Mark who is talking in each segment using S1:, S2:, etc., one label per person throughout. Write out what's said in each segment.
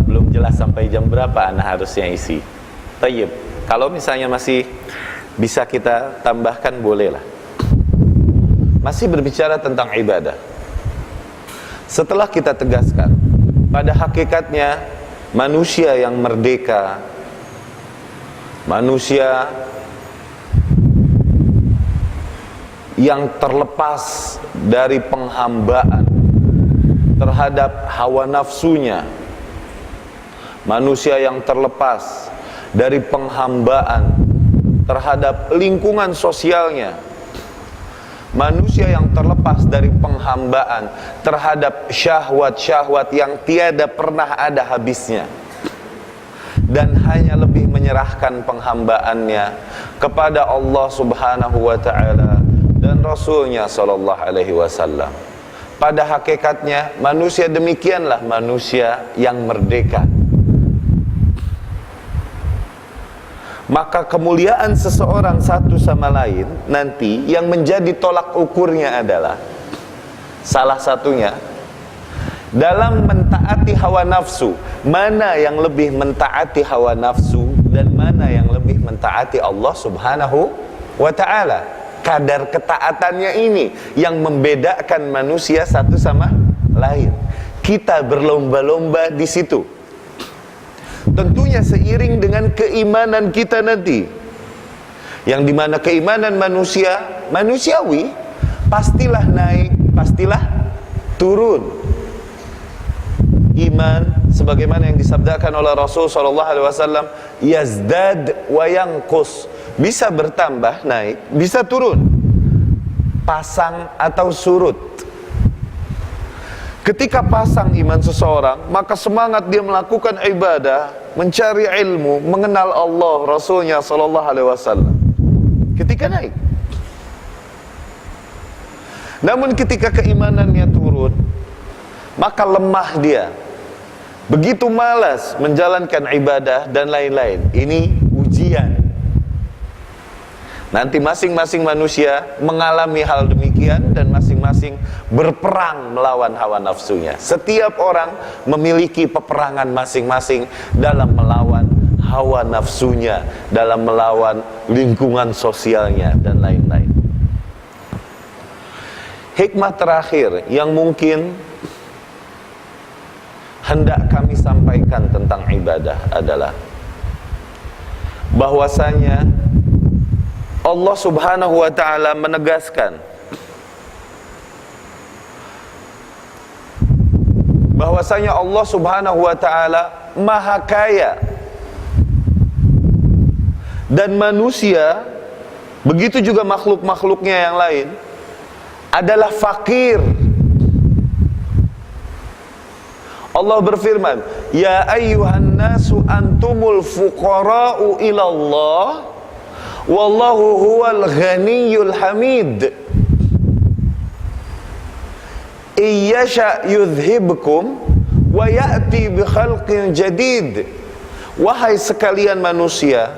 S1: belum jelas sampai jam berapa ana harusnya isi. Tayyib. Kalau misalnya masih bisa kita tambahkan, bolehlah. Masih berbicara tentang ibadah. Setelah kita tegaskan, pada hakikatnya manusia yang merdeka, manusia yang terlepas dari penghambaan terhadap hawa nafsunya, manusia yang terlepas dari penghambaan terhadap lingkungan sosialnya, manusia yang terlepas dari penghambaan terhadap syahwat-syahwat yang tiada pernah ada habisnya, dan hanya lebih menyerahkan penghambaannya kepada Allah Subhanahu wa ta'ala dan Rasulnya sallallahu alaihi wasallam. Pada hakikatnya manusia demikianlah manusia yang merdeka. Maka kemuliaan seseorang satu sama lain nanti yang menjadi tolak ukurnya adalah salah satunya dalam mentaati hawa nafsu, mana yang lebih mentaati hawa nafsu dan mana yang lebih mentaati Allah Subhanahu wa ta'ala. Kadar ketaatannya ini yang membedakan manusia satu sama lain. Kita berlomba-lomba di situ. Tentunya seiring dengan keimanan kita nanti, yang dimana keimanan manusia manusiawi pastilah naik, pastilah turun. Iman sebagaimana yang disabdakan oleh Rasul sallallahu alaihi wasallam, yazdad wa yanqus, bisa bertambah naik, bisa turun, pasang atau surut. Ketika pasang iman seseorang, maka semangat dia melakukan ibadah, mencari ilmu, mengenal Allah, Rasulnya sallallahu alaihi wasallam. Ketika naik. Namun ketika keimanannya turun, maka lemah dia. Begitu malas menjalankan ibadah dan lain-lain. Ini ujian. Nanti masing-masing manusia mengalami hal demikian dan masing-masing berperang melawan hawa nafsunya. Setiap orang memiliki peperangan masing-masing dalam melawan hawa nafsunya, dalam melawan lingkungan sosialnya dan lain-lain. Hikmah terakhir yang mungkin hendak kami sampaikan tentang ibadah adalah bahwasanya Allah Subhanahu wa ta'ala menegaskan bahwasanya Allah Subhanahu wa ta'ala maha kaya, dan manusia begitu juga makhluk-makhluknya yang lain adalah fakir. Allah berfirman, ya ayyuhan nasu antumul fuqara'u ilallah wallahu huwal ghaniyul hamid. Iyasha yudhibkum wa ya'ti bi khalqin jadid. Wahai sekalian manusia,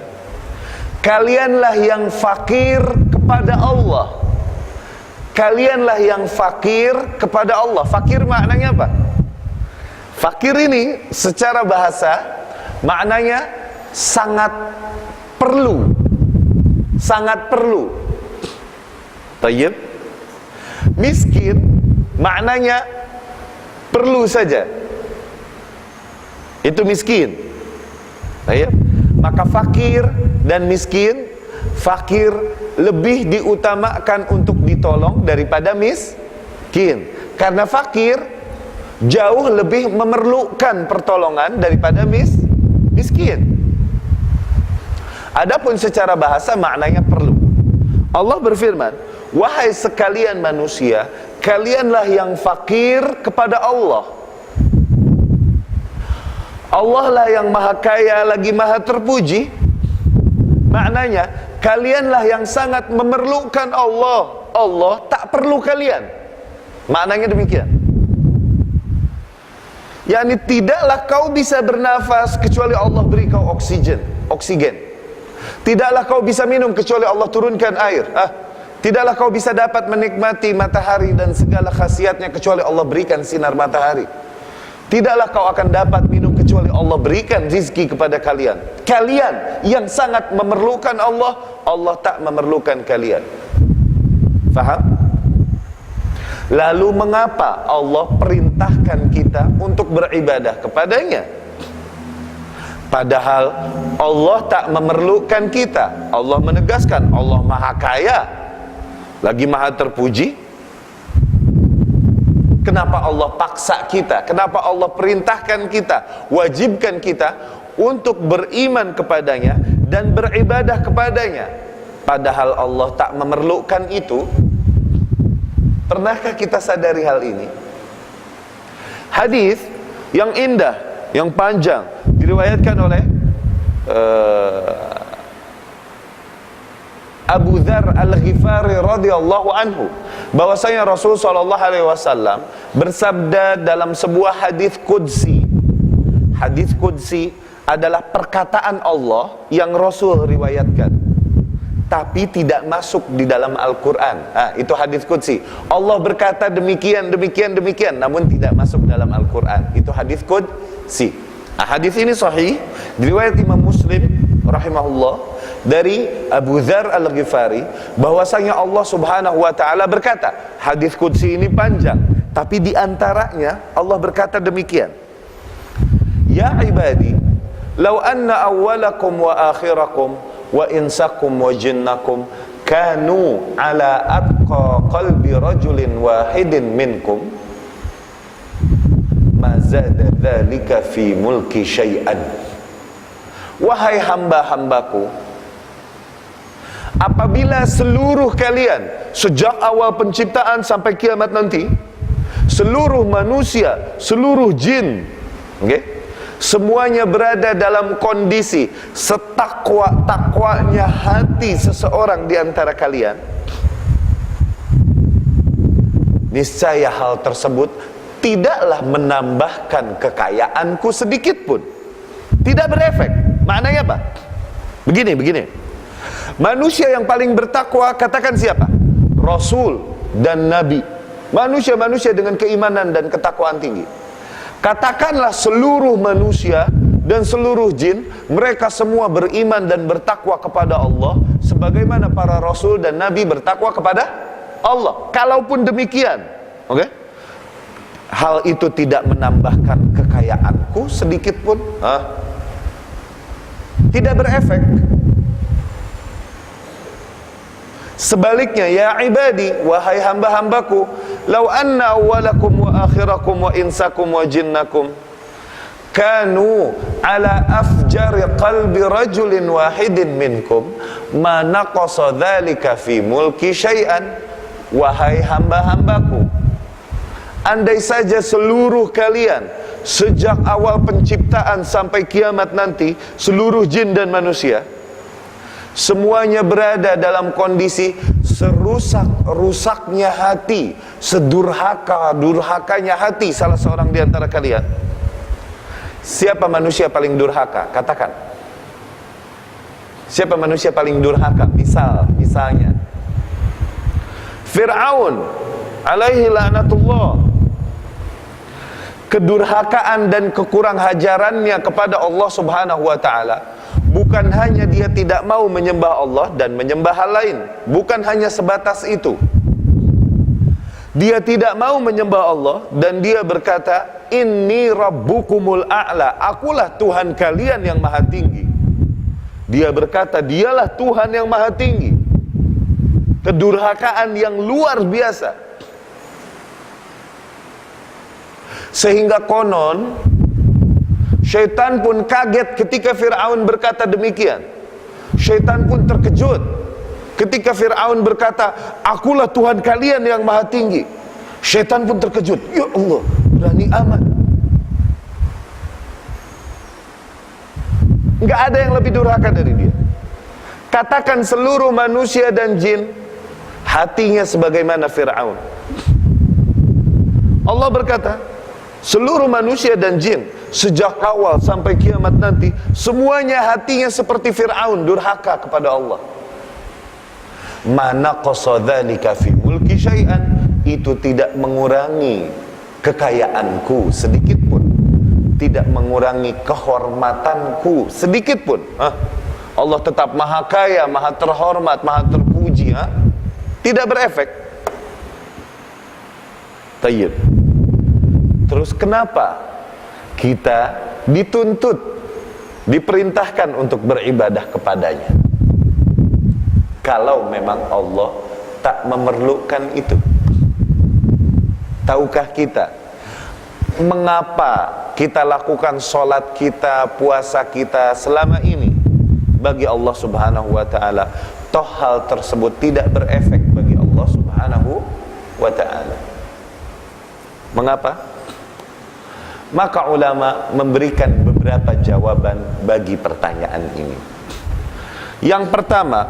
S1: kalianlah yang fakir kepada Allah. Kalianlah yang fakir kepada Allah. Fakir maknanya apa? Fakir ini secara bahasa maknanya sangat perlu. Sangat perlu. Tayyib. Miskin maknanya perlu saja. Itu miskin. Tayyib. Maka fakir dan miskin, fakir lebih diutamakan untuk ditolong daripada miskin. Karena fakir jauh lebih memerlukan pertolongan daripada miskin. Adapun secara bahasa maknanya perlu. Allah berfirman, wahai sekalian manusia, kalianlah yang fakir kepada Allah. Allah lah yang maha kaya lagi maha terpuji. Maknanya kalianlah yang sangat memerlukan Allah. Allah tak perlu kalian. Maknanya demikian. Yani tidaklah kau bisa bernafas kecuali Allah beri kau oksigen. Tidaklah kau bisa minum kecuali Allah turunkan air. Tidaklah kau bisa dapat menikmati matahari dan segala khasiatnya kecuali Allah berikan sinar matahari. Tidaklah kau akan dapat minum kecuali Allah berikan rizki kepada kalian. Kalian yang sangat memerlukan Allah, Allah tak memerlukan kalian. Faham? Lalu mengapa Allah perintahkan kita untuk beribadah kepadanya? Padahal Allah tak memerlukan kita. Allah menegaskan, Allah maha kaya, lagi maha terpuji. Kenapa Allah paksa kita? Kenapa Allah perintahkan kita, wajibkan kita untuk beriman kepadanya dan beribadah kepadanya? Padahal Allah tak memerlukan itu. Pernahkah kita sadari hal ini? Hadis yang indah, yang panjang, diriwayatkan oleh Abu Dzar Al-Ghifari radhiyallahu anhu, bahwasanya Rasul sallallahu alaihi wasallam bersabda dalam sebuah hadis qudsi. Hadis qudsi adalah perkataan Allah yang Rasul riwayatkan, tapi tidak masuk di dalam Al-Quran. Itu hadis qudsi. Allah berkata demikian, demikian, demikian, namun tidak masuk dalam Al-Quran. Itu hadis qudsi. Hadis ini sahih, diriwayat Imam Muslim rahimahullah dari Abu Dzar Al-Ghifari, bahwasanya Allah Subhanahu wa taala berkata, hadis qudsi ini panjang, tapi di antaranya Allah berkata demikian. Ya ibadi, law anna awwalakum wa akhirakum wa insakum wa jinnakum kanu ala atqa qalbi rajulin wahidin minkum ma zada dzalika fi mulki syai'an. Wahai hamba-hambaku, apabila seluruh kalian sejak awal penciptaan sampai kiamat nanti, seluruh manusia, seluruh jin, semuanya berada dalam kondisi setakwa-takwanya hati seseorang di antara kalian, niscaya hal tersebut tidaklah menambahkan kekayaanku sedikit pun. Tidak berefek. Maknanya apa? Begini. Manusia yang paling bertakwa, katakan siapa? Rasul dan Nabi. Manusia-manusia dengan keimanan dan ketakwaan tinggi. Katakanlah seluruh manusia dan seluruh jin, mereka semua beriman dan bertakwa kepada Allah sebagaimana para Rasul dan Nabi bertakwa kepada Allah. Kalaupun demikian, hal itu tidak menambahkan kekayaanku sedikit pun. Tidak berefek. Sebaliknya, ya ibadi, wahai hamba-hambaku, law anna awwalakum wa akhirakum wa insakum wa jinnakum kanu ala afjari qalbi rajulin wahidin minkum ma naqasa dzalika fi mulki syai'an. Wahai hamba-hambaku, andai saja seluruh kalian sejak awal penciptaan sampai kiamat nanti, seluruh jin dan manusia semuanya berada dalam kondisi serusak-rusaknya hati, sedurhaka-durhakanya hati salah seorang di antara kalian. Siapa manusia paling durhaka? Katakan. Siapa manusia paling durhaka? Misalnya Fir'aun alaihi la'natullah. Kedurhakaan dan kekurang hajarannya kepada Allah Subhanahu wa taala, bukan hanya dia tidak mau menyembah Allah dan menyembah hal lain, bukan hanya sebatas itu. Dia tidak mau menyembah Allah dan dia berkata, inni rabbukumul a'la, akulah Tuhan kalian yang maha tinggi. Dia berkata, dialah Tuhan yang maha tinggi. Kedurhakaan yang luar biasa. Sehingga konon syaitan pun kaget ketika Fir'aun berkata demikian. Syaitan pun terkejut ketika Fir'aun berkata, akulah Tuhan kalian yang maha tinggi. Syaitan pun terkejut. Ya Allah, berani amat. Enggak ada yang lebih durhaka dari dia. Katakan seluruh manusia dan jin hatinya sebagaimana Fir'aun. Allah berkata, seluruh manusia dan jin sejak awal sampai kiamat nanti semuanya hatinya seperti Fir'aun, durhaka kepada Allah. Mana qasadzalika fi mulki syai'an, itu tidak mengurangi kekayaanku sedikit pun. tidak mengurangi kehormatanku sedikit pun. Allah tetap maha kaya, maha terhormat, maha terpuji. Tidak berefek. Tayyib. Terus kenapa kita dituntut, diperintahkan untuk beribadah kepadanya, kalau memang Allah tak memerlukan itu? Tahukah kita mengapa kita lakukan sholat kita, puasa kita selama ini bagi Allah subhanahu wa ta'ala? Toh hal tersebut tidak berefek bagi Allah subhanahu wa ta'ala. Mengapa? Maka ulama memberikan beberapa jawaban bagi pertanyaan ini. Yang pertama,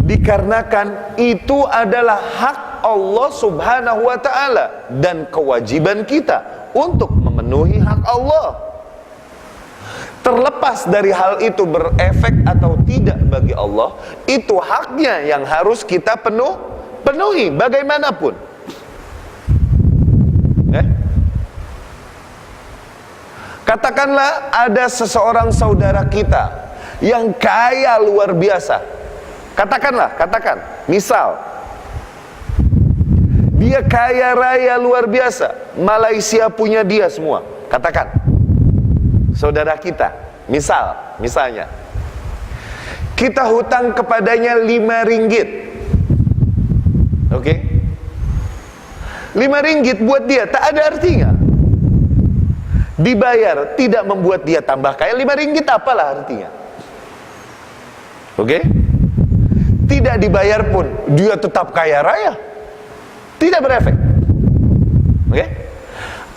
S1: dikarenakan itu adalah hak Allah subhanahu wa ta'ala dan kewajiban kita untuk memenuhi hak Allah. Terlepas dari hal itu berefek atau tidak bagi Allah, itu haknya yang harus kita penuhi bagaimanapun. Katakanlah ada seseorang saudara kita yang kaya luar biasa. Katakan, misal dia kaya raya luar biasa, Malaysia punya dia semua. Katakan, saudara kita, misalnya kita hutang kepadanya 5 ringgit. Oke? 5 ringgit buat dia tak ada artinya. Dibayar tidak membuat dia tambah kaya. 5 ringgit apalah artinya? Oke? Tidak dibayar pun dia tetap kaya raya. Tidak berefek. Oke?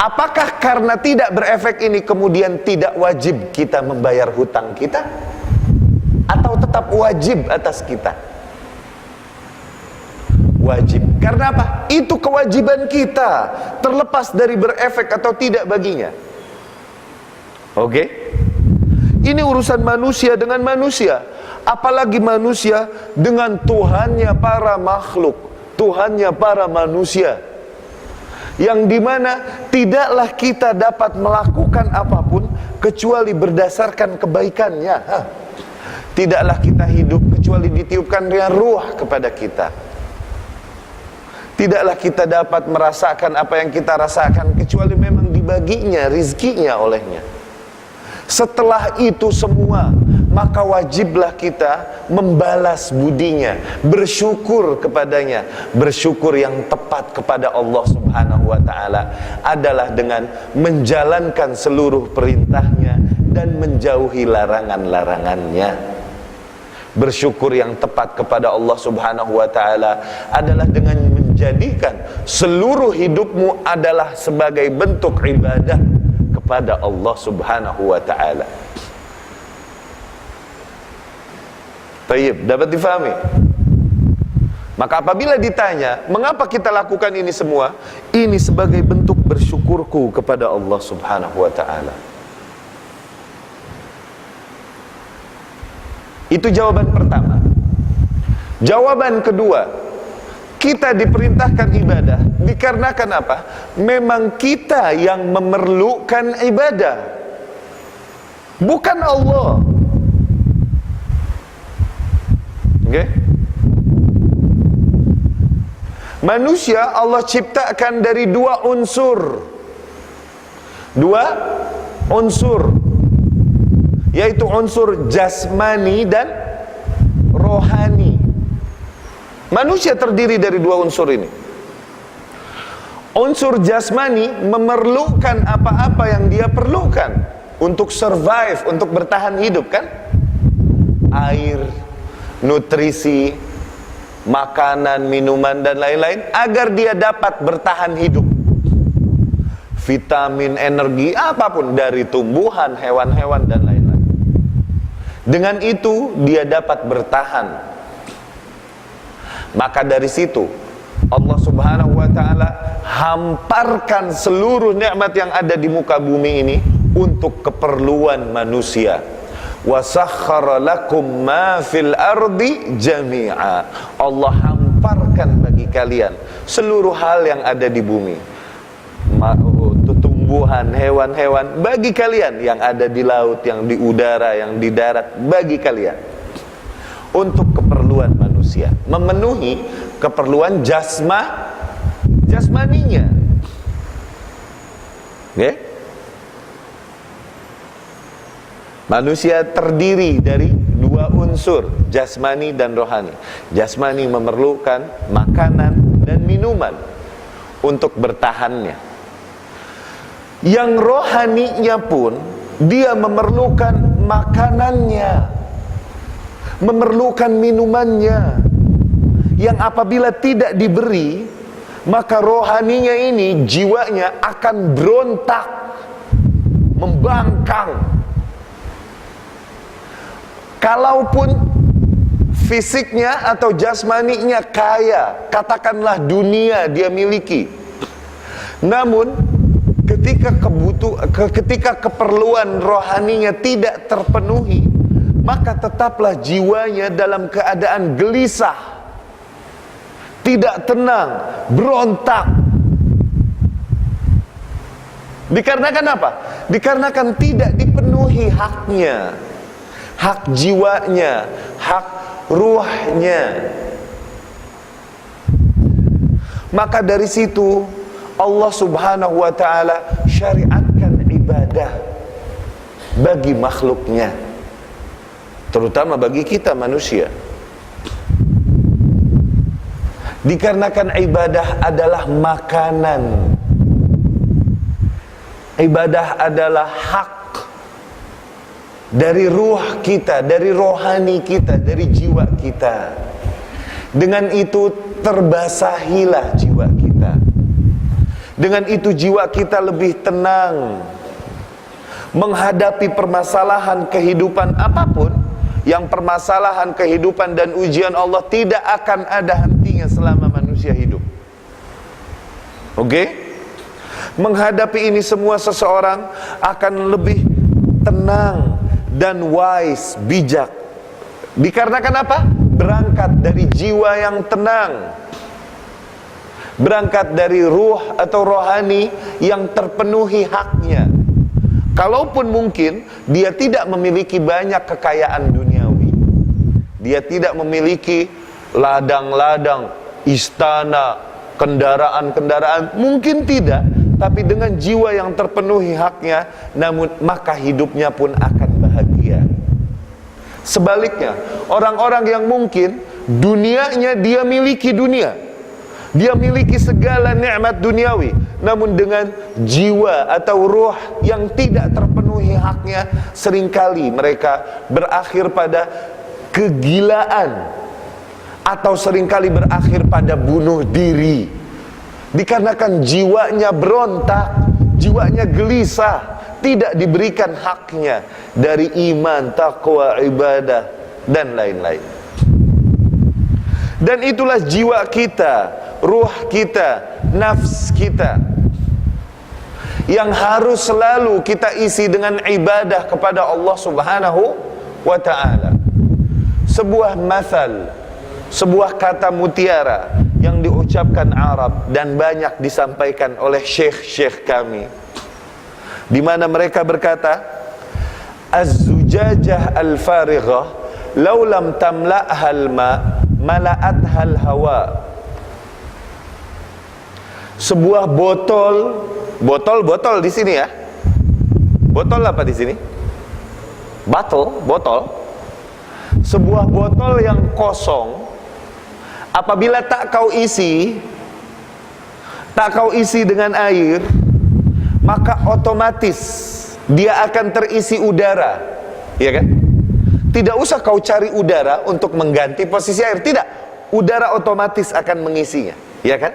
S1: Apakah karena tidak berefek ini kemudian tidak wajib kita membayar hutang kita? Atau tetap wajib atas kita? Wajib. Karena apa? Itu kewajiban kita, terlepas dari berefek atau tidak baginya. Oke? Ini urusan manusia dengan manusia, apalagi manusia dengan Tuhannya para makhluk, Tuhannya para manusia, yang dimana tidaklah kita dapat melakukan apapun kecuali berdasarkan kebaikannya. Tidaklah kita hidup kecuali ditiupkan ruh kepada kita. Tidaklah kita dapat merasakan apa yang kita rasakan kecuali memang dibaginya rizkinya olehnya. Setelah itu semua, maka wajiblah kita membalas budinya, bersyukur kepadanya. Bersyukur yang tepat kepada Allah subhanahu wa ta'ala adalah dengan menjalankan seluruh perintahnya dan menjauhi larangan-larangannya. Bersyukur yang tepat kepada Allah subhanahu wa ta'ala adalah dengan menjadikan seluruh hidupmu adalah sebagai bentuk ibadah kepada Allah subhanahu wa ta'ala. Tayyib, dapat difahami? Maka apabila ditanya, mengapa kita lakukan ini semua? Ini sebagai bentuk bersyukurku kepada Allah subhanahu wa ta'ala. Itu jawaban pertama. Jawaban kedua, kita diperintahkan ibadah dikarenakan apa? Memang kita yang memerlukan ibadah, bukan Allah. Oke? Manusia Allah ciptakan dari 2 unsur. 2 unsur, yaitu unsur jasmani dan rohani. Manusia terdiri dari 2 unsur ini. Unsur jasmani memerlukan apa-apa yang dia perlukan untuk survive, untuk bertahan hidup, kan? Air, nutrisi, makanan, minuman dan lain-lain agar dia dapat bertahan hidup. Vitamin, energi, apapun dari tumbuhan, hewan-hewan dan lain-lain. Dengan itu dia dapat bertahan. Maka dari situ Allah subhanahu wa ta'ala hamparkan seluruh nikmat yang ada di muka bumi ini untuk keperluan manusia. Wa sakhkhara lakum ma fil ardi jami'a. Allah hamparkan bagi kalian seluruh hal yang ada di bumi. tumbuhan, hewan-hewan, bagi kalian yang ada di laut, yang di udara, yang di darat, bagi kalian, untuk keperluan manusia, memenuhi keperluan jasmaninya. Okay? Manusia terdiri dari dua unsur, jasmani dan rohani. Jasmani memerlukan makanan dan minuman untuk bertahannya. Yang rohaninya pun dia memerlukan makanannya, memerlukan minumannya, yang apabila tidak diberi, maka rohaninya ini, jiwanya akan berontak, membangkang. Kalaupun fisiknya atau jasmaninya kaya, katakanlah dunia dia miliki, namun ketika keperluan rohaninya tidak terpenuhi, maka tetaplah jiwanya dalam keadaan gelisah, tidak tenang, berontak. Dikarenakan apa? Dikarenakan tidak dipenuhi haknya, hak jiwanya, hak ruhnya. Maka dari situ Allah subhanahu wa ta'ala syariatkan ibadah bagi makhluknya, terutama bagi kita manusia. Dikarenakan ibadah adalah makanan, ibadah adalah hak dari ruh kita, dari rohani kita, dari jiwa kita. Dengan itu terbasahilah jiwa kita. Dengan itu jiwa kita lebih tenang menghadapi permasalahan kehidupan apapun. Yang permasalahan kehidupan dan ujian Allah tidak akan ada hentinya selama manusia hidup. Oke? Menghadapi ini semua seseorang akan lebih tenang dan wise, bijak. Dikarenakan apa? Berangkat dari jiwa yang tenang, berangkat dari ruh atau rohani yang terpenuhi haknya. Kalaupun mungkin dia tidak memiliki banyak kekayaan duniawi, dia tidak memiliki ladang-ladang, istana, kendaraan-kendaraan, mungkin tidak, tapi dengan jiwa yang terpenuhi haknya, namun maka hidupnya pun akan bahagia. Sebaliknya, orang-orang yang mungkin dunianya dia miliki dunia, dia miliki segala nikmat duniawi, namun dengan jiwa atau ruh yang tidak terpenuhi haknya, seringkali mereka berakhir pada kegilaan, atau seringkali berakhir pada bunuh diri. Dikarenakan jiwanya berontak, jiwanya gelisah, tidak diberikan haknya dari iman, taqwa, ibadah, dan lain-lain. Dan itulah jiwa kita, ruh kita, nafs kita, yang harus selalu kita isi dengan ibadah kepada Allah subhanahu wa ta'ala. Sebuah mathal, sebuah kata mutiara yang diucapkan Arab dan banyak disampaikan oleh syekh-syekh kami, di mana mereka berkata, az-zujajah al-farighah law lam tamla'ha al-ma mala'atha al-hawa. Sebuah botol di sini ya. Botol apa di sini? Botol. Sebuah botol yang kosong, apabila tak kau isi dengan air, maka otomatis dia akan terisi udara, ya kan? Tidak usah kau cari udara untuk mengganti posisi air, tidak. Udara otomatis akan mengisinya, ya kan?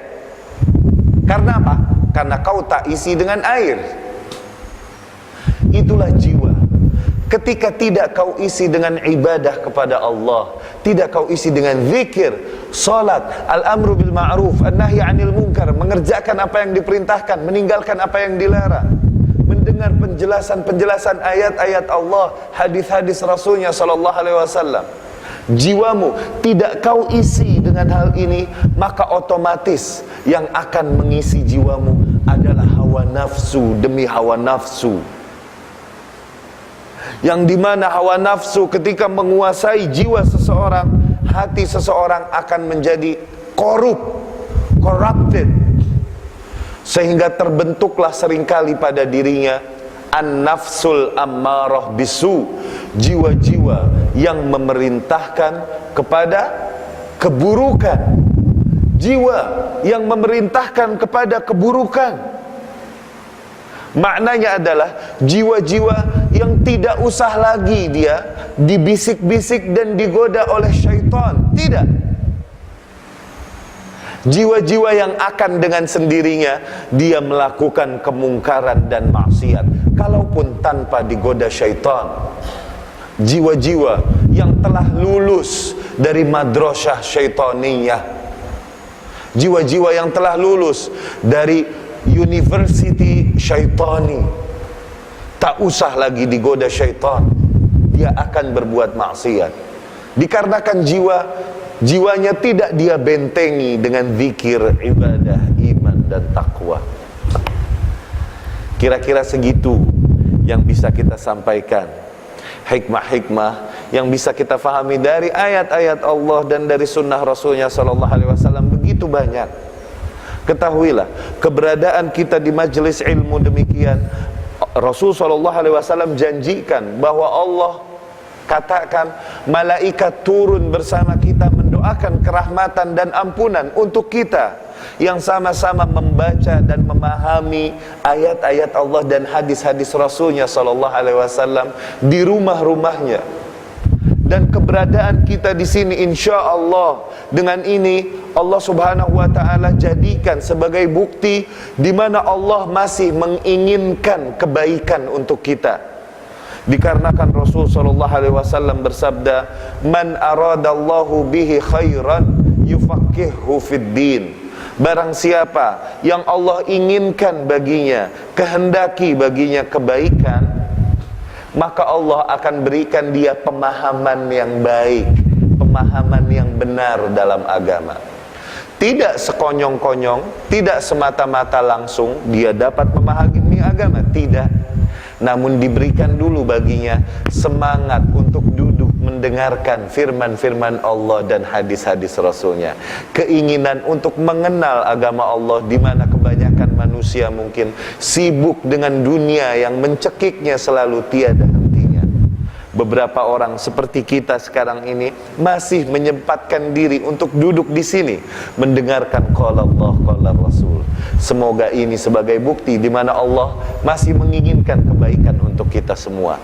S1: Karena apa? Karena kau tak isi dengan air. Itulah jiwa. Ketika tidak kau isi dengan ibadah kepada Allah, tidak kau isi dengan zikir, salat, al-amru bil ma'ruf, an-nahyi 'anil munkar, mengerjakan apa yang diperintahkan, meninggalkan apa yang dilarang, mendengar penjelasan-penjelasan ayat-ayat Allah, hadis-hadis Rasulnya sallallahu alaihi wasallam, jiwamu tidak kau isi dengan hal ini, maka otomatis yang akan mengisi jiwamu adalah hawa nafsu demi hawa nafsu, yang dimana hawa nafsu ketika menguasai jiwa seseorang, hati seseorang akan menjadi corrupted, sehingga terbentuklah seringkali pada dirinya an-nafsul ammarah bisu, jiwa-jiwa yang memerintahkan kepada keburukan, jiwa yang memerintahkan kepada keburukan. Maknanya adalah jiwa-jiwa yang tidak usah lagi dia dibisik-bisik dan digoda oleh syaitan. Tidak. Jiwa-jiwa yang akan dengan sendirinya dia melakukan kemungkaran dan maksiat, kalaupun tanpa digoda syaitan. Jiwa-jiwa yang telah lulus dari madrasah syaitaniyah, jiwa-jiwa yang telah lulus dari university syaitani, tak usah lagi digoda syaitan, dia akan berbuat maksiat. Dikarenakan jiwanya tidak dia bentengi dengan zikir, ibadah, iman dan takwa. Kira-kira segitu yang bisa kita sampaikan, hikmah-hikmah yang bisa kita fahami dari ayat-ayat Allah dan dari sunnah Rasulnya Sallallahu Alaihi Wasallam begitu banyak. Ketahuilah, keberadaan kita di majelis ilmu demikian, Rasul Sallallahu Alaihi Wasallam janjikan bahwa Allah katakan malaikat turun bersama kita mendoakan kerahmatan dan ampunan untuk kita yang sama-sama membaca dan memahami ayat-ayat Allah dan hadis-hadis Rasulnya Sallallahu Alaihi Wasallam di rumah-rumahnya. Dan keberadaan kita di sini insya Allah, dengan ini Allah Subhanahu wa Ta'ala jadikan sebagai bukti di mana Allah masih menginginkan kebaikan untuk kita. Dikarenakan Rasul Sallallahu Alaihi Wasallam bersabda, "Man aradallahu bihi khairan yufaqqihhu fid din." Barang siapa yang Allah inginkan baginya, kehendaki baginya kebaikan, maka Allah akan berikan dia pemahaman yang baik, pemahaman yang benar dalam agama. Tidak sekonyong-konyong, tidak semata-mata langsung dia dapat memahami agama, tidak. Namun diberikan dulu baginya semangat untuk duduk mendengarkan firman-firman Allah dan hadis-hadis Rasulnya. Keinginan untuk mengenal agama Allah, di mana kebanyakan manusia mungkin sibuk dengan dunia yang mencekiknya selalu tiada hentinya. Beberapa orang seperti kita sekarang ini masih menyempatkan diri untuk duduk di sini mendengarkan qala Allah qala Rasul. Semoga ini sebagai bukti di mana Allah masih menginginkan kebaikan untuk kita semua.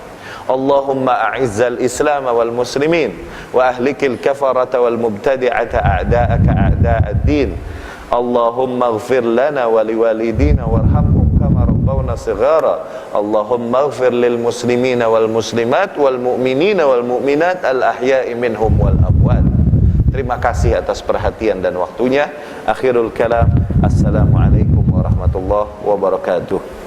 S1: Allahumma a'izzal Islam wal muslimin wa ahlikil kafarata wal mubtadi'ata a'da'aka a'da'ad din. Allahumma ighfir lana wa liwalidina warhamhum kama rabbawna shighara. Allahumma ighfir lil muslimina wal muslimat wal mu'minina wal mu'minat al ahya'i minhum wal amwat. Terima kasih atas perhatian dan waktunya. Akhirul kalam, assalamualaikum warahmatullahi wabarakatuh.